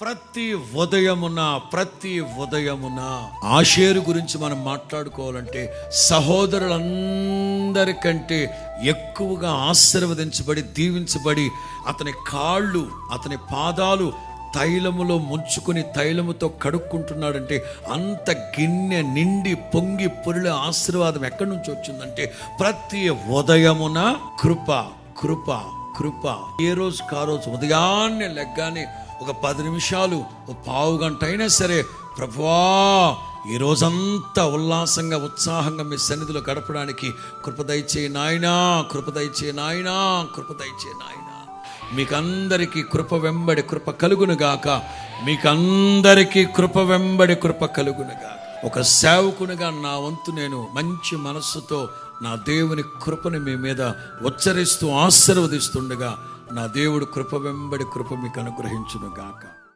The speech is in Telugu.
ప్రతి ఉదయమున ఆషేరు గురించి మనం మాట్లాడుకోవాలంటే సహోదరులందరికంటే ఎక్కువగా ఆశీర్వదించబడి దీవించబడి అతని కాళ్ళు అతని పాదాలు తైలములో ముంచుకొని తైలముతో కడుక్కుంటున్నాడంటే అంత గిన్నె నిండి పొంగి పొరిలే ఆశీర్వాదం ఎక్కడి నుంచి వచ్చిందంటే ప్రతి ఉదయమున కృప కృప కృప. ఏ రోజు కారోజు ఉదయాన్నే లెగ్గానే ఒక 10 నిమిషాలు, ఒక పావు గంట అయినా సరే, ప్రభువా ఈ రోజంతా ఉల్లాసంగా ఉత్సాహంగా మీ సన్నిధిలో గడపడానికి కృప దయచేయి నాయనా, కృప దయచేయి నాయనా, కృప దయచేయి నాయనా. మీకందరికీ కృప వెంబడి కృప కలుగునుగాక, మీకందరికీ కృప వెంబడి కృప కలుగునుగాక. ఒక సేవకునిగా నా వంతు నేను మంచి మనస్సుతో నా దేవుని కృపను మీ మీద ఉచ్చరిస్తూ ఆశీర్వదిస్తుండగా నా దేవుడు కృప వెంబడి కృప మీకు అనుగ్రహించునుగాక.